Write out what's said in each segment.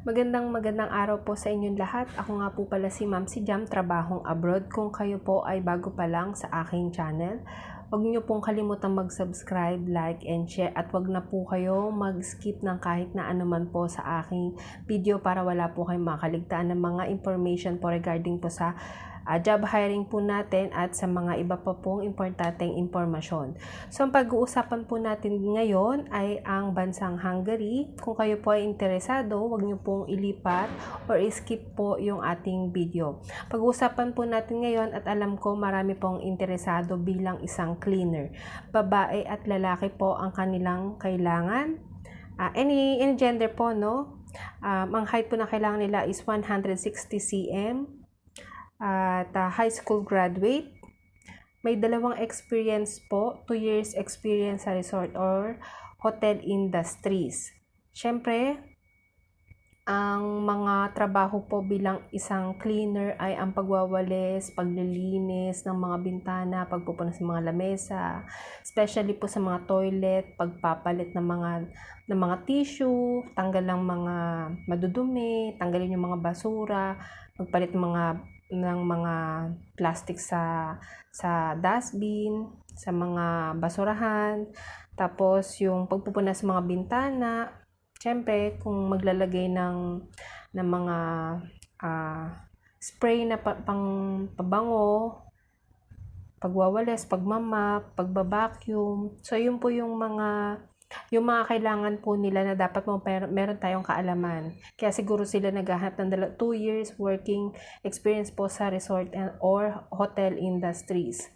Magandang araw po sa inyong lahat. Ako nga po pala si Ma'am si Jam, Trabahong Abroad. Kung kayo po ay bago pa lang sa aking channel, huwag niyo pong kalimutang mag-subscribe, like, and share. At huwag na po kayo mag-skip ng kahit na anuman po sa aking video para wala po kayong makaligtaan ng mga information po regarding po sa job hiring po natin at sa mga iba pa pong importanteng impormasyon. So, ang pag-uusapan po natin ngayon ay ang bansang Hungary. Kung kayo po ay interesado, huwag niyo pong ilipat or skip po yung ating video. Pag-uusapan po natin ngayon at alam ko marami pong interesado bilang isang cleaner. Babae at lalaki po ang kanilang kailangan. Any gender po, no? Ang height po na kailangan nila is 160 cm. At high school graduate. May 2 experience po, 2 years experience sa resort or hotel industries. Siyempre, ang mga trabaho po bilang isang cleaner ay ang pagwawalis, paglilinis ng mga bintana, pagpupunas ng mga lamesa, especially po sa mga toilet, pagpapalit ng mga tissue, tanggal ng mga madudumi, tanggalin yung mga basura, magpalit ng mga plastic sa dustbin, sa mga basurahan, tapos yung pagpupunas sa mga bintana. Siyempre, kung maglalagay ng mga spray na pang pabango, pagwawalis, pagmamap, pagbabacuum. So, yun po yung mga kailangan po nila na dapat meron tayong kaalaman. Kaya siguro sila naghahanap ng 2 years working experience po sa resort or hotel industries.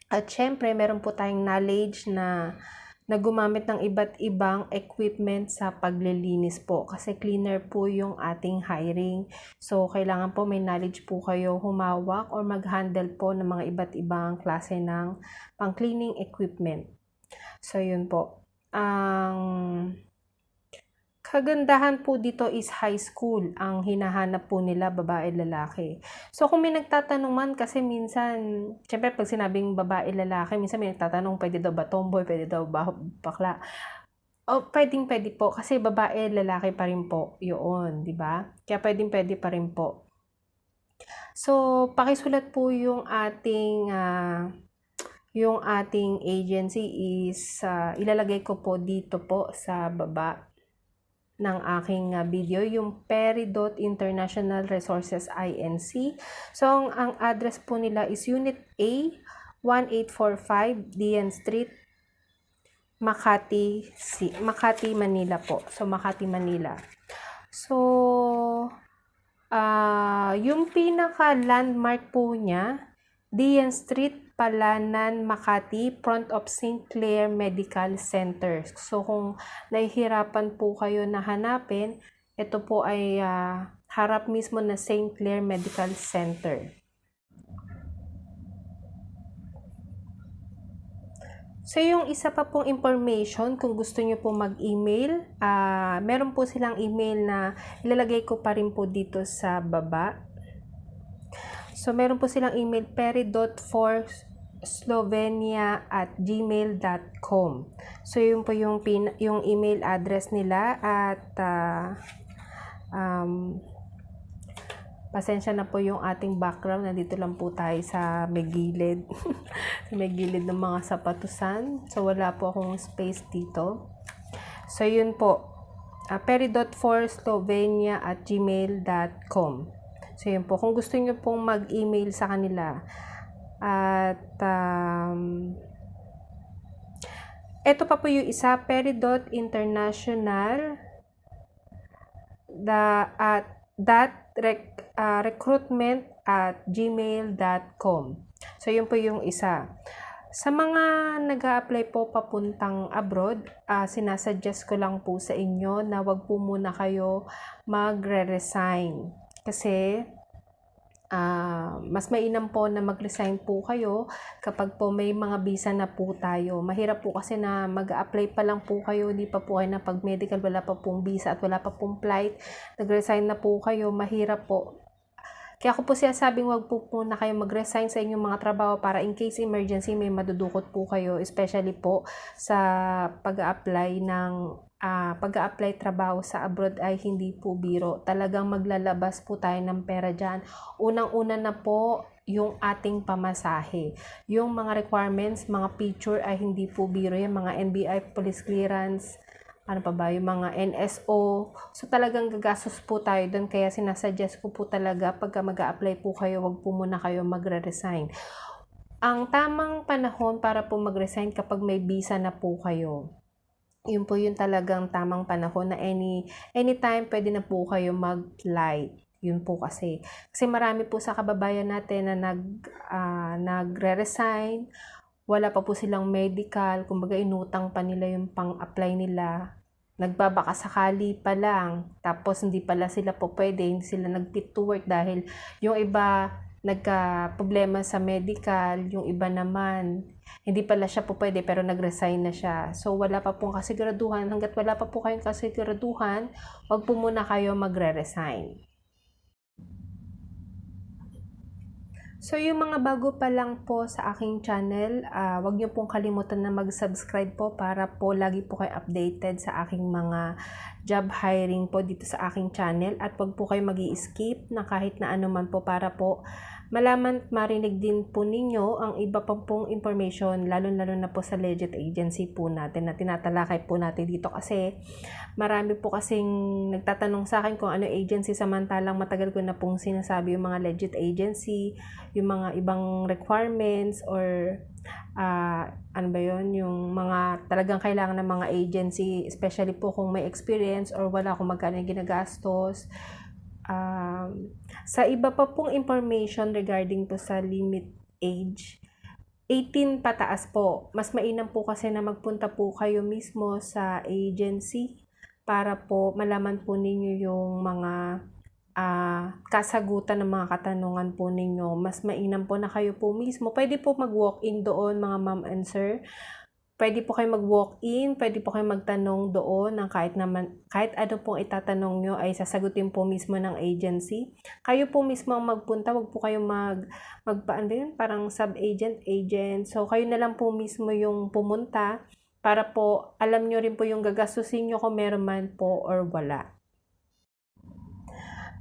At syempre, meron po tayong knowledge na gumamit ng iba't ibang equipment sa paglilinis po. Kasi cleaner po yung ating hiring. So, kailangan po may knowledge po kayo humawak or mag-handle po ng mga iba't ibang klase ng pang-cleaning equipment. So, yun po. Ang kagandahan po dito is high school ang hinahanap po nila, babae, lalaki. So, kung may nagtatanong man, kasi minsan, syempre pag sinabing babae, lalaki, minsan may nagtatanong, pwede daw ba tomboy, pwede daw ba bakla? Pwede po, kasi babae, lalaki pa rin po, yun, di ba? Kaya pwede pa rin po. So, pakisulat po yung ating agency is ilalagay ko po dito po sa baba ng aking video, yung Peri.International Resources Inc. So, ang address po nila is Unit A, 1845 DN Street, Makati, Manila po. So, Makati, Manila. So, yung pinaka-landmark po niya, DN Street, Palanan, Makati, front of St. Clair Medical Center. So, kung nahihirapan po kayo na hanapin, ito po ay harap mismo na St. Clair Medical Center. So, yung isa pa pong information, kung gusto nyo po mag-email, meron po silang email na ilalagay ko pa rin po dito sa baba. So, meron po silang email, peri.forslovenia@gmail.com. So, yun po yung email address nila at pasensya na po yung ating background. Nandito lang po tayo sa may gilid. Sa may gilid ng mga sapatusan. So, wala po akong space dito. So, yun po. peri.forslovenia@gmail.com. So, yun po. Kung gusto nyo pong mag-email sa kanila. At, ito pa po yung isa, peri.international recruitment@gmail.com. So, yun po yung isa. Sa mga nag-a-apply po papuntang abroad, sinasuggest ko lang po sa inyo na wag po muna kayo magre-resign. Kasi, mas mainam po na mag-resign po kayo kapag po may mga visa na po tayo. Mahirap po kasi na mag-a-apply pa lang po kayo, hindi pa po kayo na pag-medical, wala pa pong visa at wala pa pong flight, nag-resign na po kayo, mahirap po. Kaya ako po sinasabing wag po muna kayo mag-resign sa inyong mga trabaho para in case emergency may madudukot po kayo, especially po sa pag-a-apply trabaho sa abroad ay hindi po biro. Talagang maglalabas po tayo ng pera dyan. Unang-una na po yung ating pamasahe. Yung mga requirements, mga picture ay hindi po biro. Yung mga NBI, police clearance, ano pa ba, yung mga NSO. So talagang gagastos po tayo doon. Kaya sinasuggest ko po talaga pagka mag-a-apply po kayo, wag po muna kayo magre-resign. Ang tamang panahon para po mag-resign kapag may visa na po kayo. Yun po yung talagang tamang panahon na anytime pwede na po kayo mag-flight. Yun po kasi marami po sa kababayan natin na nagre-resign, wala pa po silang medical, kumbaga inutang pa nila yung pang-apply nila. Nagbabaka sakali pa lang, tapos hindi pala sila po pwede, hindi sila nag-fit to work dahil yung iba nagka-problema sa medical, yung iba naman hindi pala siya po pwede pero nag-resign na siya. So wala pa pong kasiguraduhan, hanggat wala pa po kayong kasiguraduhan, wag po muna kayo magre-resign. So yung mga bago pa lang po sa aking channel, wag niyo pong kalimutan na mag-subscribe po para po lagi po kayo updated sa aking mga job hiring po dito sa aking channel, at wag po kayo mag-i-skip na kahit na ano man po para po malaman at marinig din po ninyo ang iba pang pong information, lalo-lalo na po sa legit agency po natin na tinatalakay po natin dito, kasi marami po kasing nagtatanong sa akin kung ano agency, samantalang matagal ko na pong sinasabi yung mga legit agency, yung mga ibang requirements or ano ba yun, yung mga talagang kailangan ng mga agency, especially po kung may experience or wala kung magkano yung ginagastos. Sa iba pa pong information regarding po sa limit age, 18 pataas po. Mas mainam po kasi na magpunta po kayo mismo sa agency para po malaman po ninyo yung mga kasagutan ng mga katanungan po ninyo. Mas mainam po na kayo po mismo. Pwede po mag-walk-in doon, mga ma'am and sir. Pwede po kayo mag-walk-in, pwede po kayo magtanong doon ng kahit ano pong itatanong nyo ay sasagutin po mismo ng agency. Kayo po mismo ang magpunta, wag po kayo parang sub-agent, agent. So kayo na lang po mismo yung pumunta para po alam nyo rin po yung gagastusin nyo kung meron man po or wala.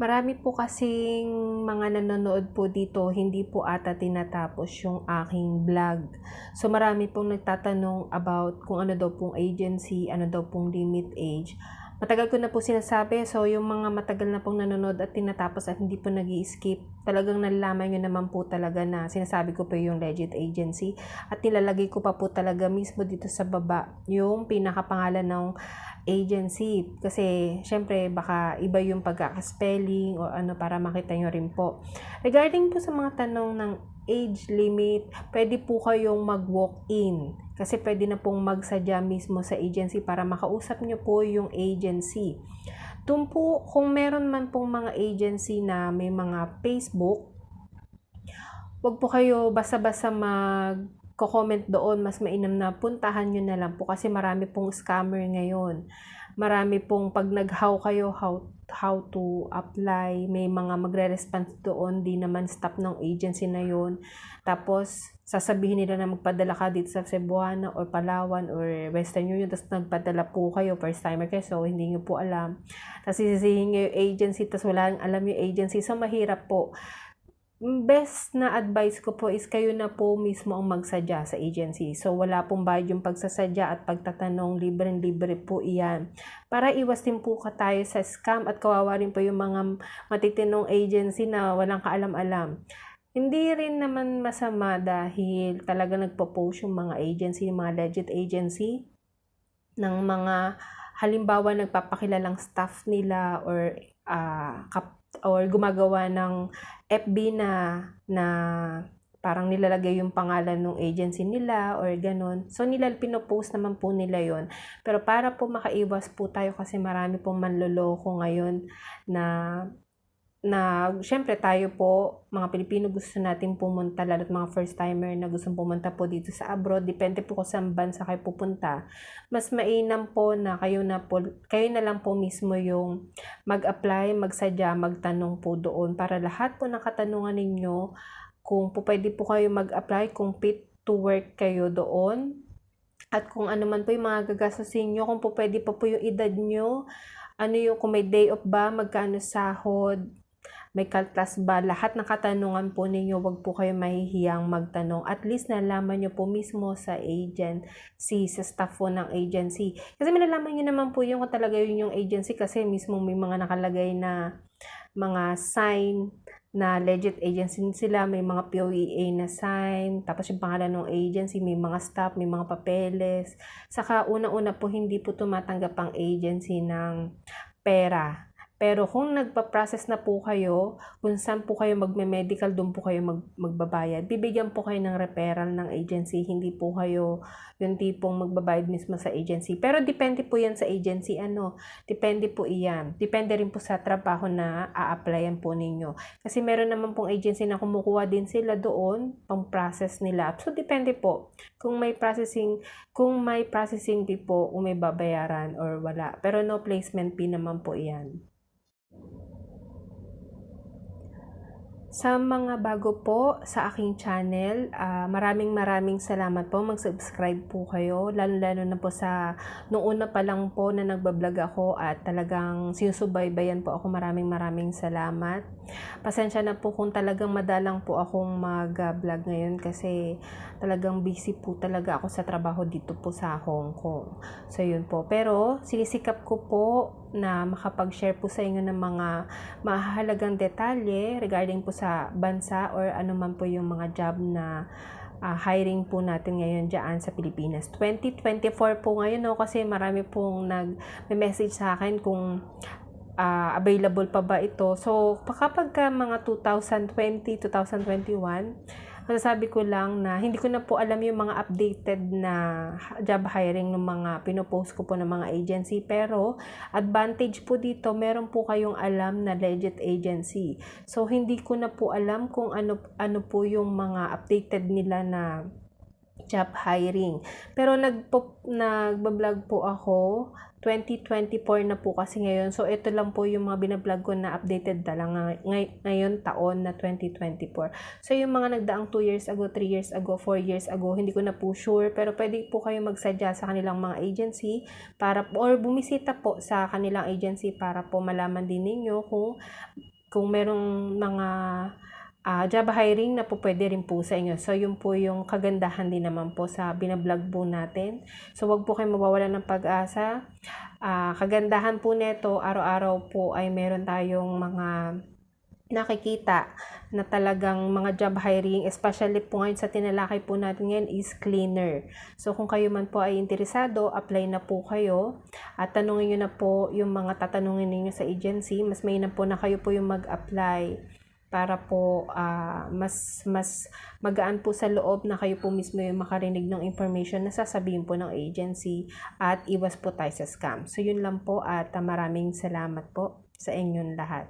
Marami po kasing mga nanonood po dito, hindi po ata tinatapos yung aking vlog. So marami pong nagtatanong about kung ano daw pong agency, ano daw pong limit age. Matagal ko na po sinasabi, so yung mga matagal na pong nanonood at tinatapos at hindi po nag-i-skip, talagang nalalaman nyo naman po talaga na sinasabi ko po yung legit agency, at nilalagay ko pa po talaga mismo dito sa baba yung pinakapangalan ng agency, kasi syempre baka iba yung pagkakaspelling o ano, para makita nyo rin po. Regarding po sa mga tanong ng age limit, pwede po kayong mag-walk-in kasi pwede na pong magsadya mismo sa agency para makausap nyo po yung agency. Doon po, kung meron man pong mga agency na may mga Facebook, wag po kayo basta-basta comment doon. Mas mainam na puntahan nyo na lang po kasi marami pong scammer ngayon. Marami pong pag nag-how kayo how to apply, may mga magre-response doon, di naman staff ng agency na yon. Tapos sasabihin nila na magpadala ka dito sa Cebuana or Palawan or Western Union, tapos nagpadala po kayo, first timer kayo, so hindi nyo po alam. Tapos sisihin nyo yung agency, tapos wala nang alam yung agency, so mahirap po. Best na advice ko po is kayo na po mismo ang magsadya sa agency. So wala pong bayad yung pagsasadya at pagtatanong, libre-libre po iyan. Para iwas din po tayo sa scam at kawawa rin po yung mga matitinong agency na walang kaalam-alam. Hindi rin naman masama dahil talaga nagpo-post yung mga agency, yung mga legit agency ng mga halimbawa nagpapakilalang staff nila or gumagawa ng FB na parang nilalagay yung pangalan ng agency nila or ganun. So pinopost naman po nila yon. Pero para po makaiwas po tayo kasi marami pong manloloko ngayon na syempre tayo po, mga Pilipino, gusto natin pumunta, lalo't mga first timer na gustong pumunta po dito sa abroad, depende po kung saan bansa kayo pupunta, mas mainam po na kayo na lang po mismo yung mag-apply, magsadya, magtanong po doon para lahat po ng katanungan ninyo, kung po pwede po kayo mag-apply, kung fit to work kayo doon, at kung ano man po yung mga gagastusin nyo, kung po pwede pa po yung edad nyo, ano yung, kung may day off ba, magkano sahod, may kaltas ba, lahat ng katanungan po ninyo, wag po kayo mahihiyang magtanong. At least nalaman nyo po mismo sa agency, sa staff po ng agency. Kasi malalaman nyo naman po yung kung talaga yun yung agency, kasi mismo may mga nakalagay na mga sign na legit agency sila, may mga POEA na sign, tapos yung pangalan ng agency, may mga staff, may mga papeles. Saka una-una po, hindi po tumatanggap ang agency ng pera. Pero kung nagpa-process na po kayo, kung saan po kayo magme-medical, doon po kayo magbabayad. Bibigyan po kayo ng referral ng agency, hindi po kayo yung tipong magbabayad mismo sa agency. Pero depende po yan sa agency, depende po iyan. Depende rin po sa trabaho na a-applyan po ninyo. Kasi meron naman pong agency na kumukuha din sila doon, pang-process nila. So depende po kung may processing fee po, kung may babayaran or wala. Pero no placement fee naman po iyan. Sa mga bago po sa aking channel, maraming salamat po. Mag-subscribe po kayo, lalo na po sa noong una pa lang po na nagbablog ako at talagang sinusubaybayan po ako. Maraming salamat. Pasensya na po kung talagang madalang po akong mag-vlog ngayon kasi talagang busy po talaga ako sa trabaho dito po sa Hong Kong. So yun po. Pero sinisikap ko po na makapag-share po sa inyo ng mga mahalagang detalye regarding po sa bansa or ano man po yung mga job na hiring po natin ngayon dyan sa Pilipinas. 2024 po ngayon, kasi marami pong nag-message sa akin kung available pa ba ito. So, kapag mga 2020, 2021, masasabi ko lang na hindi ko na po alam yung mga updated na job hiring ng mga pinopost ko po ng mga agency. Pero, advantage po dito, meron po kayong alam na legit agency. So, hindi ko na po alam kung ano po yung mga updated nila na job hiring. Pero nagbablog po ako 2024 na po kasi ngayon. So, ito lang po yung mga binablog ko na updated na lang ngayon taon na 2024. So, yung mga nagdaang 2 years ago, 3 years ago, 4 years ago, hindi ko na po sure. Pero pwede po kayo magsadya sa kanilang mga agency or bumisita po sa kanilang agency para po malaman din ninyo kung merong mga job hiring na po pwede rin po sa inyo. So, yun po yung kagandahan din naman po sa binablog po natin. So, wag po kayo mawawalan ng pag-asa. Kagandahan po nito, araw-araw po ay meron tayong mga nakikita na talagang mga job hiring, especially po ngayon sa tinalakay po natin ngayon is cleaner. So, kung kayo man po ay interesado, apply na po kayo at tanungin nyo na po yung mga tatanungin ninyo sa agency. Mas mainam po na kayo po yung mag-apply para po mas magaan po sa loob na kayo po mismo yung makarinig ng information na sasabihin po ng agency at iwas po tayo sa scam. So, yun lang po at maraming salamat po sa inyong lahat.